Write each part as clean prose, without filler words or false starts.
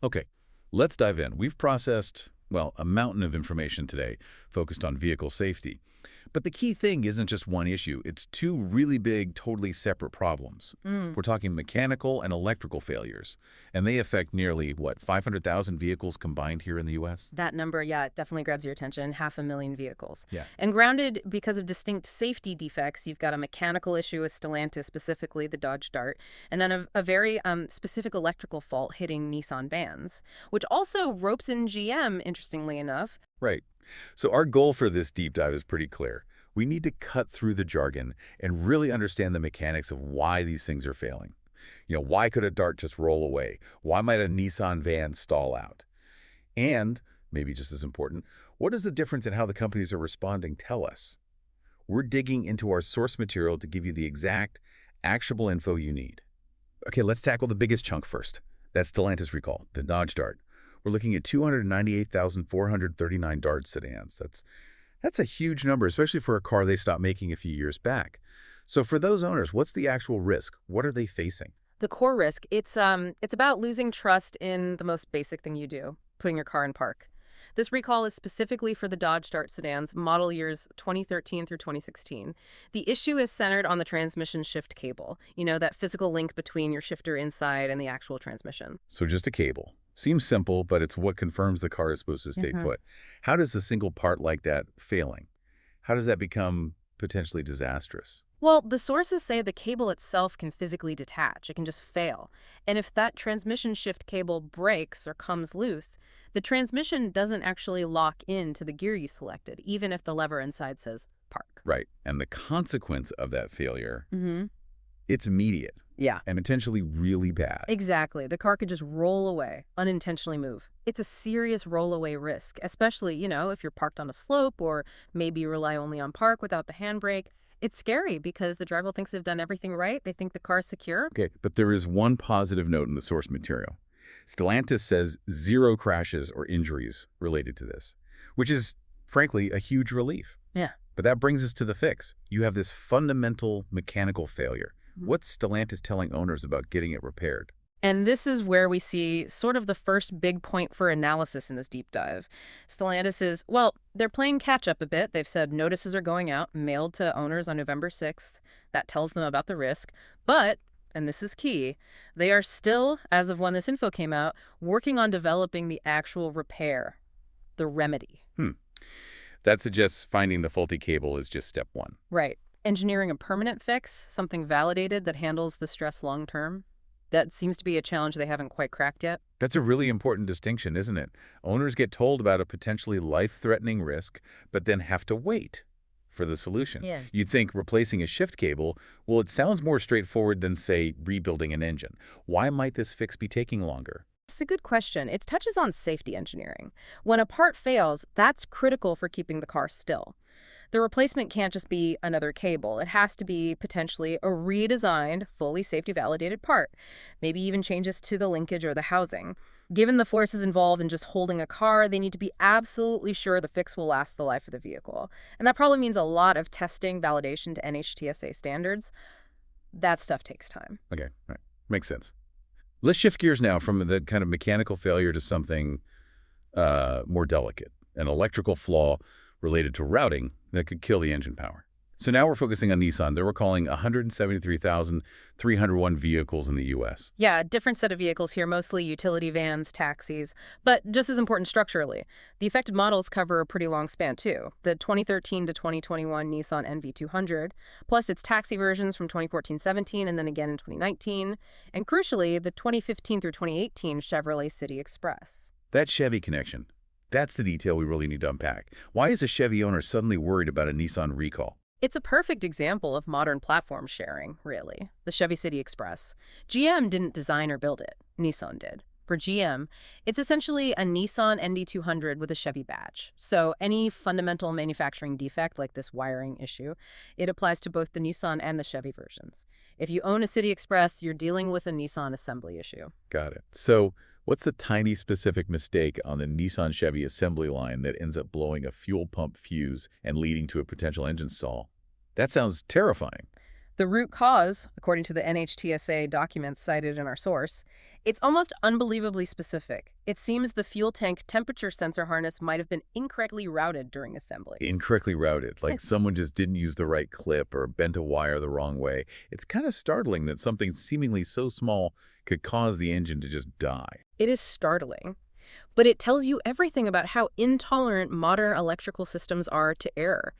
Okay, let's dive in. We've processed, well, a mountain of information today focused on vehicle safety. But the key thing isn't just one issue. It's two really big, totally separate problems. Mm. We're talking mechanical and electrical failures, and they affect nearly, what, 500,000 vehicles combined here in the U.S.? That number, yeah, it definitely grabs your attention. 500,000 vehicles. Yeah. And grounded because of distinct safety defects, you've got a mechanical issue with Stellantis, specifically the Dodge Dart, and then a very specific electrical fault hitting Nissan vans, which also ropes in GM, interestingly enough. Right. So our goal for this deep dive is pretty clear. We need to cut through the jargon and really understand the mechanics of why these things are failing. Why could a Dart just roll away? Why might a Nissan van stall out? And, maybe just as important, what does the difference in how the companies are responding tell us? We're digging into our source material to give you the exact, actionable info you need. Okay, let's tackle the biggest chunk first. That's Stellantis recall, the Dodge Dart. We're looking at 298,439 Dart sedans. That's a huge number, especially for a car they stopped making a few years back. So for those owners, what's the actual risk? What are they facing? The core risk, it's about losing trust in the most basic thing you do, putting your car in park. This recall is specifically for the Dodge Dart sedans, model years 2013 through 2016. The issue is centered on the transmission shift cable, that physical link between your shifter inside and the actual transmission. So just a cable. Seems simple, but it's what confirms the car is supposed to stay put. How does a single part like that failing? How does that become potentially disastrous? Well, the sources say the cable itself can physically detach. It can just fail. And if that transmission shift cable breaks or comes loose, the transmission doesn't actually lock into the gear you selected, even if the lever inside says park. Right. And the consequence of that failure, Mm-hmm. it's immediate. Yeah. And potentially really bad. Exactly. The car could just roll away, unintentionally move. It's a serious roll-away risk, especially, if you're parked on a slope or maybe you rely only on park without the handbrake. It's scary because the driver thinks they've done everything right. They think the car's secure. Okay, but there is one positive note in the source material. Stellantis says 0 crashes or injuries related to this, which is, frankly, a huge relief. Yeah. But that brings us to the fix. You have this fundamental mechanical failure. What's Stellantis telling owners about getting it repaired? And this is where we see sort of the first big point for analysis in this deep dive. Stellantis is, they're playing catch up a bit. They've said notices are going out, mailed to owners on November 6th. That tells them about the risk. But, and this is key, they are still, as of when this info came out, working on developing the actual repair, the remedy. That suggests finding the faulty cable is just step one. Right. Engineering a permanent fix, something validated that handles the stress long term. That seems to be a challenge they haven't quite cracked yet. That's a really important distinction, isn't it? Owners get told about a potentially life-threatening risk, but then have to wait for the solution. Yeah. You'd think replacing a shift cable, well, it sounds more straightforward than, say, rebuilding an engine. Why might this fix be taking longer? It's a good question. It touches on safety engineering. When a part fails, that's critical for keeping the car still. The replacement can't just be another cable. It has to be potentially a redesigned, fully safety-validated part, maybe even changes to the linkage or the housing. Given the forces involved in just holding a car, they need to be absolutely sure the fix will last the life of the vehicle. And that probably means a lot of testing, validation to NHTSA standards. That stuff takes time. Okay, right. Makes sense. Let's shift gears now from the kind of mechanical failure to something more delicate, an electrical flaw related to routing that could kill the engine power. So now we're focusing on Nissan. They're recalling 173,301 vehicles in the U.S. Yeah, a different set of vehicles here, mostly utility vans, taxis. But just as important structurally, the affected models cover a pretty long span, too. The 2013 to 2021 Nissan NV200, plus its taxi versions from 2014-17 and then again in 2019, and crucially, the 2015 through 2018 Chevrolet City Express. That Chevy connection, that's the detail we really need to unpack. Why is a Chevy owner suddenly worried about a Nissan recall? It's a perfect example of modern platform sharing, really. The Chevy City Express. GM didn't design or build it. Nissan did. For GM, it's essentially a Nissan ND200 with a Chevy badge. So any fundamental manufacturing defect like this wiring issue, it applies to both the Nissan and the Chevy versions. If you own a City Express, you're dealing with a Nissan assembly issue. Got it. So what's the tiny specific mistake on the Nissan Chevy assembly line that ends up blowing a fuel pump fuse and leading to a potential engine stall? That sounds terrifying. The root cause, according to the NHTSA documents cited in our source, It's almost unbelievably specific. It seems the fuel tank temperature sensor harness might have been incorrectly routed during assembly. Incorrectly routed, like someone just didn't use the right clip or bent a wire the wrong way. It's kind of startling that something seemingly so small could cause the engine to just die. It is startling, but it tells you everything about how intolerant modern electrical systems are to error.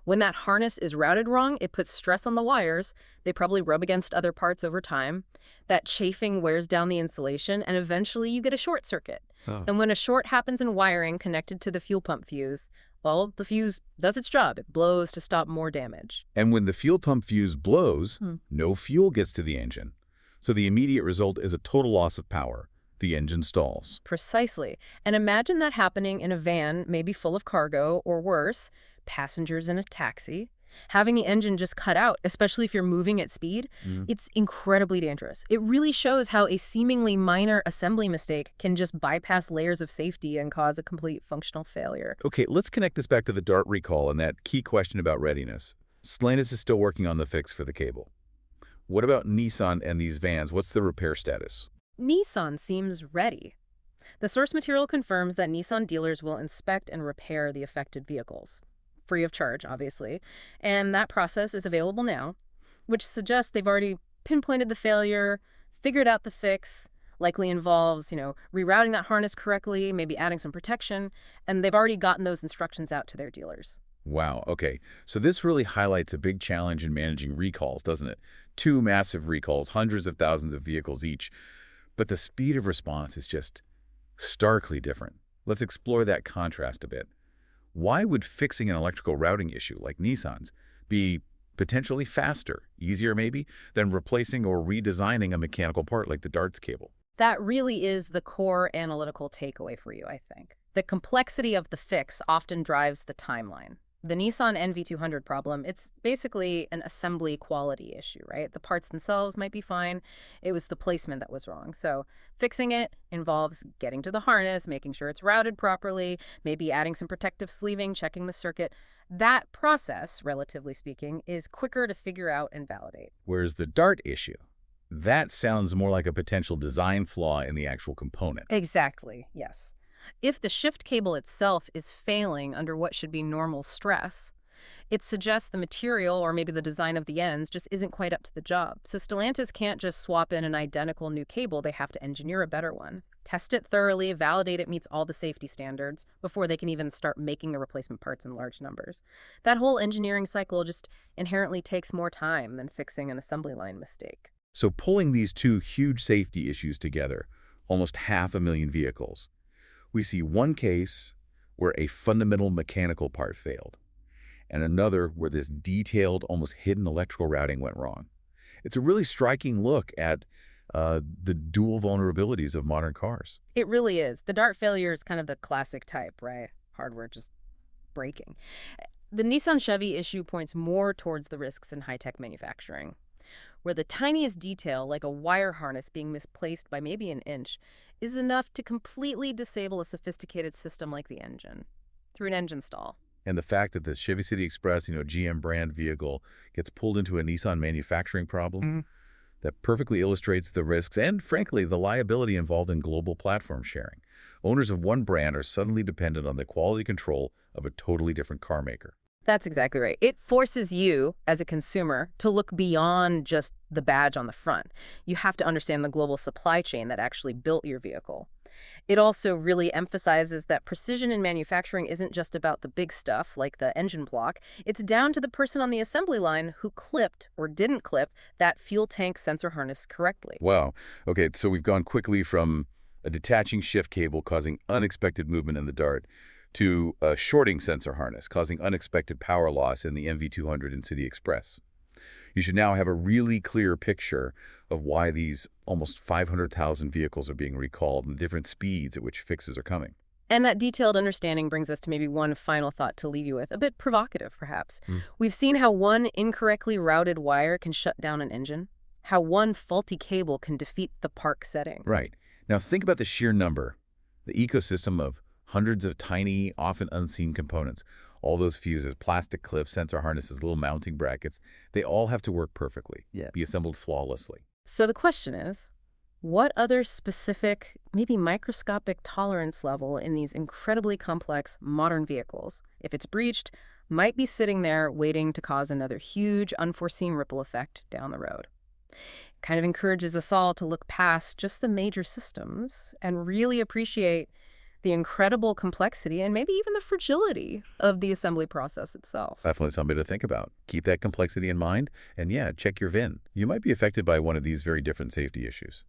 When that harness is routed wrong, it puts stress on the wires. They probably rub against other parts over time. That chafing wears down the insulation, and eventually you get a short circuit. Oh. And when a short happens in wiring connected to the fuel pump fuse, well, the fuse does its job. It blows to stop more damage. And when the fuel pump fuse blows, Hmm. no fuel gets to the engine. So the immediate result is a total loss of power. The engine stalls. Precisely. And imagine that happening in a van, maybe full of cargo, or worse, passengers in a taxi. Having the engine just cut out, especially if you're moving at speed, it's incredibly dangerous. It really shows how a seemingly minor assembly mistake can just bypass layers of safety and cause a complete functional failure. Okay, let's connect this back to the Dart recall and that key question about readiness. Stellantis is still working on the fix for the cable. What about Nissan and these vans? What's the repair status? Nissan seems ready. The source material confirms that Nissan dealers will inspect and repair the affected vehicles. Free of charge, obviously. And that process is available now, which suggests they've already pinpointed the failure, figured out the fix, likely involves, rerouting that harness correctly, maybe adding some protection, and they've already gotten those instructions out to their dealers. Wow, okay. So this really highlights a big challenge in managing recalls, doesn't it? 2 massive recalls, hundreds of thousands of vehicles each. But the speed of response is just starkly different. Let's explore that contrast a bit. Why would fixing an electrical routing issue like Nissan's be potentially faster, easier maybe, than replacing or redesigning a mechanical part like the Dart's cable? That really is the core analytical takeaway for you, I think. The complexity of the fix often drives the timeline. The Nissan NV200 problem, it's basically an assembly quality issue, right? The parts themselves might be fine. It was the placement that was wrong. So fixing it involves getting to the harness, making sure it's routed properly, maybe adding some protective sleeving, checking the circuit. That process, relatively speaking, is quicker to figure out and validate. Whereas the Dart issue, that sounds more like a potential design flaw in the actual component. Exactly, yes. If the shift cable itself is failing under what should be normal stress, it suggests the material or maybe the design of the ends just isn't quite up to the job. So Stellantis can't just swap in an identical new cable. They have to engineer a better one, test it thoroughly, validate it meets all the safety standards before they can even start making the replacement parts in large numbers. That whole engineering cycle just inherently takes more time than fixing an assembly line mistake. So pulling these two huge safety issues together, almost 500,000 vehicles, we see one case where a fundamental mechanical part failed, and another where this detailed, almost hidden electrical routing went wrong. It's a really striking look at the dual vulnerabilities of modern cars. It really is. The Dart failure is kind of the classic type, right? Hardware just breaking. The Nissan Chevy issue points more towards the risks in high-tech manufacturing, where the tiniest detail, like a wire harness being misplaced by maybe an inch, is enough to completely disable a sophisticated system like the engine through an engine stall. And the fact that the Chevy City Express, GM brand vehicle, gets pulled into a Nissan manufacturing problem, that perfectly illustrates the risks and, frankly, the liability involved in global platform sharing. Owners of one brand are suddenly dependent on the quality control of a totally different car maker. That's exactly right. It forces you, as a consumer, to look beyond just the badge on the front. You have to understand the global supply chain that actually built your vehicle. It also really emphasizes that precision in manufacturing isn't just about the big stuff, like the engine block. It's down to the person on the assembly line who clipped or didn't clip that fuel tank sensor harness correctly. Wow. Okay, so we've gone quickly from a detaching shift cable causing unexpected movement in the Dart to a shorting sensor harness causing unexpected power loss in the MV200 and City Express. You should now have a really clear picture of why these almost 500,000 vehicles are being recalled and the different speeds at which fixes are coming. And that detailed understanding brings us to maybe one final thought to leave you with, a bit provocative perhaps. We've seen how one incorrectly routed wire can shut down an engine, how one faulty cable can defeat the park setting. Right. Now think about the sheer number, the ecosystem of hundreds of tiny, often unseen components. All those fuses, plastic clips, sensor harnesses, little mounting brackets, they all have to work perfectly, be assembled flawlessly. So the question is, What other specific, maybe microscopic tolerance level in these incredibly complex modern vehicles, if it's breached, might be sitting there waiting to cause another huge, unforeseen ripple effect down the road? Kind of encourages us all to look past just the major systems and really appreciate the incredible complexity and maybe even the fragility of the assembly process itself. Definitely something to think about. Keep that complexity in mind, and yeah, check your VIN. You might be affected by one of these very different safety issues.